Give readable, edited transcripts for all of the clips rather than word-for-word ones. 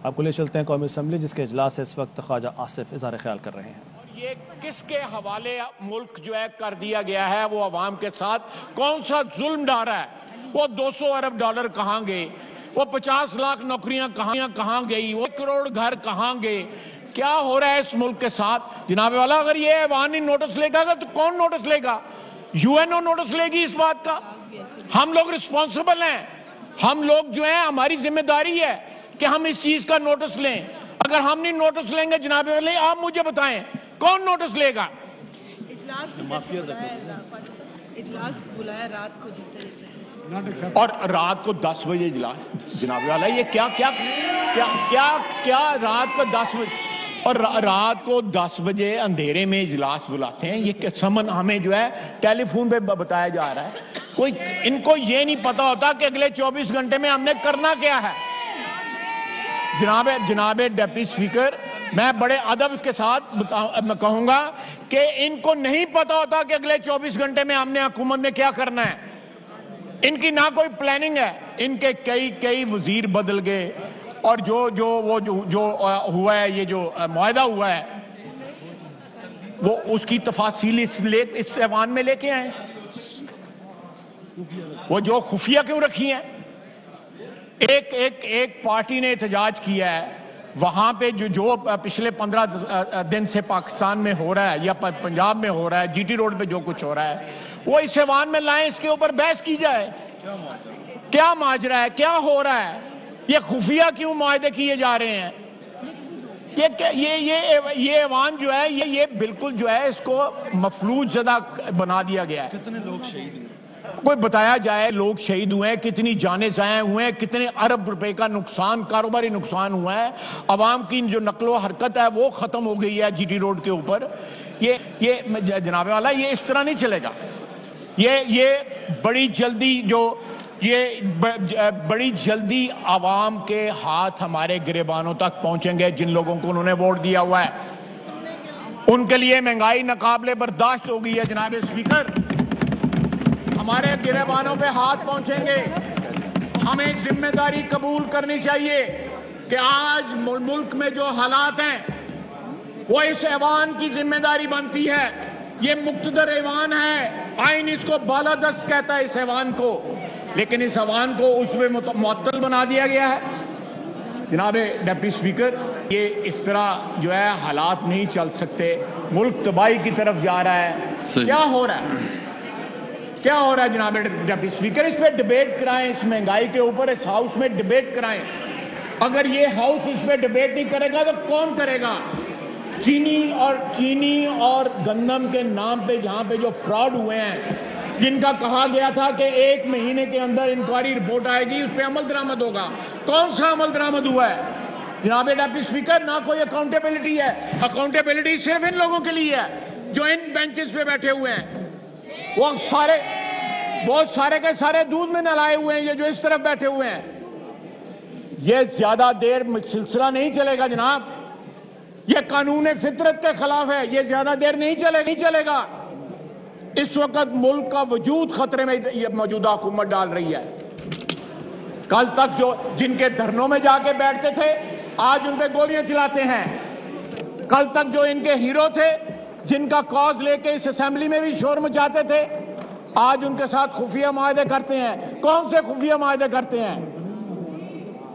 آپ کو لے چلتے ہیں قومی اسمبلی جس کے اجلاس سے اس وقت خواجہ آصف اظہار خیال کر رہے ہیں۔ یہ کس کے حوالے ملک جو ہے کر دیا گیا ہے، وہ عوام کے ساتھ کون سا ظلم ڈھا رہا ہے؟ وہ 200 ارب ڈالر کہاں گئے؟ وہ 50 لاکھ نوکریاں کہاں گئی؟ وہ 1 کروڑ گھر کہاں گئے؟ کیا ہو رہا ہے اس ملک کے ساتھ؟ جناب والا، اگر یہ ایوان ہی نوٹس لے گا تو کون نوٹس لے گا؟ یو این او نوٹس لے گی اس بات کا؟ ہم لوگ رسپانسبل ہیں، ہم لوگ جو ہیں، ہماری ذمہ داری ہے کہ ہم اس چیز کا نوٹس لیں۔ اگر ہم نہیں نوٹس لیں گے جناب والا، آپ مجھے بتائیں کون نوٹس لے گا؟ اجلاس بلایا رات کو جس طریقے سے، اور رات کو 10 بجے اجلاس، جناب والا یہ کیا رات کو 10 بجے اور رات کو 10 بجے اندھیرے میں اجلاس بلاتے ہیں؟ یہ سمن ہمیں جو ہے ٹیلی فون پہ بتایا جا رہا ہے۔ ان کو یہ نہیں پتا ہوتا کہ اگلے 24 گھنٹے میں ہم نے کرنا کیا ہے۔ جناب ڈپٹی اسپیکر، میں بڑے ادب کے ساتھ کہوں گا کہ ان کو نہیں پتا ہوتا کہ اگلے 24 گھنٹے میں ہم نے حکومت نے کیا کرنا ہے۔ ان کی نہ کوئی پلاننگ ہے، ان کے کئی وزیر بدل گئے، اور جو ہوا ہے، یہ جو معاہدہ ہوا ہے، وہ اس کی تفاصیل اس ایوان میں لے کے آئے۔ وہ جو خفیہ کیوں رکھی ہیں؟ ایک پارٹی نے احتجاج کیا ہے وہاں پہ جو پچھلے 15 دن سے پاکستان میں ہو رہا ہے یا پنجاب میں ہو رہا ہے، جی ٹی روڈ پہ جو کچھ ہو رہا ہے، وہ اس ایوان میں لائیں، اس کے اوپر بحث کی جائے۔ کیا ماجرا ہے؟ کیا ہو رہا ہے؟ یہ خفیہ کیوں معاہدے کیے جا رہے ہیں؟ یہ ایوان جو ہے، یہ بالکل جو ہے اس کو مفلوج زدہ بنا دیا گیا ہے۔ کتنے لوگ شہید ہوئے؟ کوئی بتایا جائے لوگ شہید ہوئے ہیں، کتنی جانیں ضائع ہوئے ہیں، کتنے ارب روپے کا نقصان، کاروباری نقصان ہوا ہے، عوام کی جو نقل و حرکت ہے وہ ختم ہو گئی ہے جی ٹی روڈ کے اوپر۔ یہ جناب والا، یہ اس طرح نہیں چلے گا۔ یہ بڑی جلدی عوام کے ہاتھ ہمارے گریبانوں تک پہنچیں گے، جن لوگوں کو انہوں نے ووٹ دیا ہوا ہے۔ ان کے لیے مہنگائی ناقابل برداشت ہو گئی ہے جناب اسپیکر، ہمارے گریبانوں پہ ہاتھ پہنچیں گے۔ ہمیں ذمہ داری قبول کرنی چاہیے کہ آج ملک میں جو حالات ہیں وہ اس ایوان کی ذمہ داری بنتی ہے۔ یہ مقتدر ایوان ہے، آئین اس کو بالادست کہتا ہے اس ایوان کو، لیکن اس ایوان کو اس میں معطل بنا دیا گیا ہے۔ جناب ڈپٹی اسپیکر، یہ اس طرح جو ہے حالات نہیں چل سکتے، ملک تباہی کی طرف جا رہا ہے۔ کیا ہو رہا ہے؟ کیا ہو رہا ہے جناب ڈپٹی اسپیکر؟ اس پہ ڈیبیٹ کرائیں، اس مہنگائی کے اوپر اس ہاؤس میں ڈیبیٹ کرائیں۔ اگر یہ ہاؤس اس پہ ڈیبیٹ نہیں کرے گا تو کون کرے گا؟ چینی اور گندم کے نام پہ جہاں پہ جو فراڈ ہوئے ہیں، جن کا کہا گیا تھا کہ 1 مہینے کے اندر انکوائری رپورٹ آئے گی، اس پہ عمل درآمد ہوگا، کون سا عمل درآمد ہوا ہے؟ جناب ڈپٹی اسپیکر، نہ کوئی اکاؤنٹیبلٹی ہے۔ اکاؤنٹیبلٹی صرف ان لوگوں کے لیے ہے جو ان بینچز پہ بیٹھے ہوئے ہیں۔ وہ سارے کے سارے دودھ میں نہلائے ہوئے ہیں، یہ جو اس طرف بیٹھے ہوئے ہیں۔ یہ زیادہ دیر سلسلہ نہیں چلے گا جناب، یہ قانون فطرت کے خلاف ہے، یہ زیادہ دیر نہیں چلے گا۔ اس وقت ملک کا وجود خطرے میں یہ موجودہ حکومت ڈال رہی ہے۔ کل تک جن کے دھرنوں میں جا کے بیٹھتے تھے، آج ان پہ گولیاں چلاتے ہیں۔ کل تک جو ان کے ہیرو تھے، جن کا کاز لے کے اس اسمبلی میں بھی شور مچاتے تھے، آج ان کے ساتھ خفیہ معاہدے کرتے ہیں۔ کون سے خفیہ معاہدے کرتے ہیں؟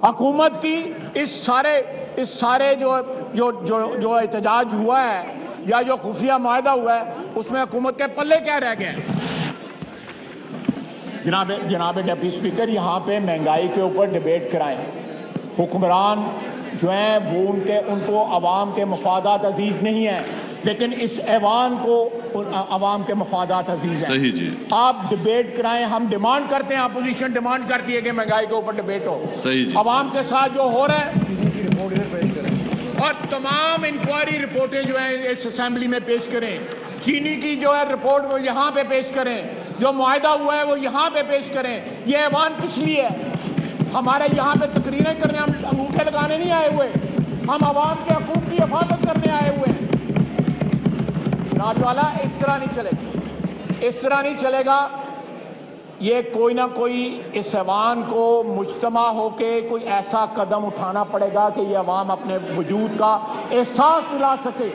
حکومت کی اس سارے جو احتجاج ہوا ہے یا جو خفیہ معاہدہ ہوا ہے، اس میں حکومت کے پلے کیا رہ گئے؟ جناب ڈپٹی اسپیکر، یہاں پہ مہنگائی کے اوپر ڈیبیٹ کرائیں۔ حکمران جو ہیں وہ ان کو عوام کے مفادات عزیز نہیں ہیں، لیکن اس ایوان کو عوام کے مفادات عزیز ہیں۔ صحیح جی، آپ ڈیبیٹ کرائیں، ہم ڈیمانڈ کرتے ہیں، اپوزیشن ڈیمانڈ کرتی ہے کہ مہنگائی کے اوپر ڈیبیٹ ہو۔ صحیح جی، عوام کے ساتھ جو ہو رہا ہے، اور تمام انکوائری رپورٹیں جو ہیں اس اسمبلی میں پیش کریں۔ چینی کی جو ہے رپورٹ وہ یہاں پہ پیش کریں، جو معاہدہ ہوا ہے وہ یہاں پہ پیش کریں۔ یہ ایوان کس لیے ہے؟ ہمارے یہاں پہ تقریریں کرنے، ہم انگوٹھے لگانے نہیں آئے ہوئے، ہم عوام کے حقوق کی حفاظت کرنے آئے ہوئے ہیں۔ جناب والا، اس طرح نہیں چلے گا۔ یہ کوئی نہ کوئی اس ایوان کو مجتمع ہو کے کوئی ایسا قدم اٹھانا پڑے گا کہ یہ عوام اپنے وجود کا احساس دلا سکے.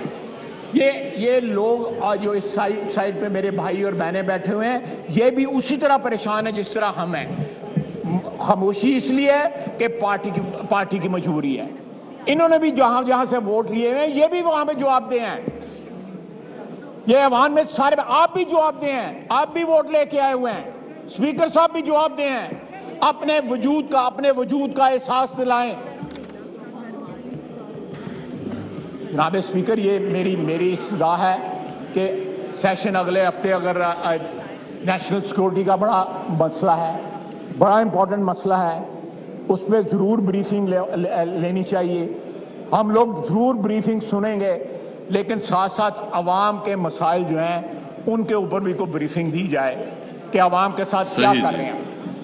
یہ لوگ جو اس سائڈ پہ میرے بھائی اور بہنیں بیٹھے ہوئے ہیں یہ بھی اسی طرح پریشان ہیں جس طرح ہم ہیں. خاموشی اس لیے ہے کہ پارٹی کی مجبوری ہے. انہوں نے بھی جہاں سے ووٹ لیے ہوئے ہیں یہ بھی وہاں پہ جواب دے ہیں. یہ ایوان میں سارے آپ بھی جواب دے ہیں, آپ بھی ووٹ لے کے آئے ہوئے ہیں. اسپیکر صاحب بھی جواب دے ہیں. اپنے وجود کا احساس دلائیں. جناب اسپیکر یہ میری استدعا ہے کہ سیشن اگلے ہفتے اگر نیشنل سیکورٹی کا بڑا مسئلہ ہے, بڑا امپورٹنٹ مسئلہ ہے, اس پہ ضرور بریفنگ لینی چاہیے. ہم لوگ ضرور بریفنگ سنیں گے لیکن ساتھ ساتھ عوام کے مسائل جو ہیں ان کے اوپر بھی کوئی بریفنگ دی جائے کہ عوام کے ساتھ کیا کر رہے ہیں.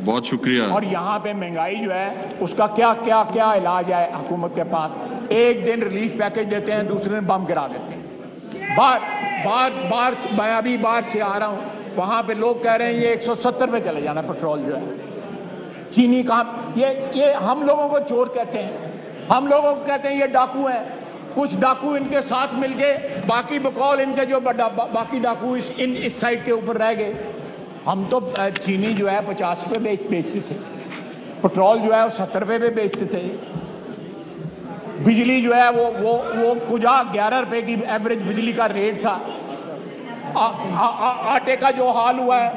بہت شکریہ. اور یہاں پہ مہنگائی جو ہے اس کا کیا علاج ہے حکومت کے پاس. ایک دن ریلیف پیکج دیتے ہیں, دوسرے دن بم گرا دیتے ہیں. میں ابھی باہر سے آ رہا ہوں, وہاں پہ لوگ کہہ رہے ہیں یہ 170 پہ چلے جانا پیٹرول جو ہے. چینی کام یہ ہم لوگوں کو چور کہتے ہیں, ہم لوگوں کو کہتے ہیں یہ ڈاکو ہیں. کچھ ڈاکو ان کے ساتھ مل کے باقی بقول ان کے جو باقی ڈاکو اس سائڈ کے اوپر رہ گئے. ہم تو چینی جو ہے 50 پہ بیچتے تھے, پیٹرول جو ہے وہ 70 پہ بیچتے تھے. بجلی جو ہے وہ کجا 11 روپے کی ایوریج بجلی کا ریٹ تھا. آٹے کا جو حال ہوا ہے.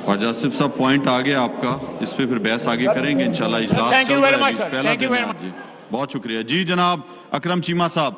خواجہ آصف صاحب پوائنٹ آ گیا آپ کا, اس پہ پھر بحث آگے کریں گے انشاءاللہ. اجلاس چل رہا ہے, پہلا دن ہے جی. بہت شکریہ جی. جناب اکرم چیمہ صاحب.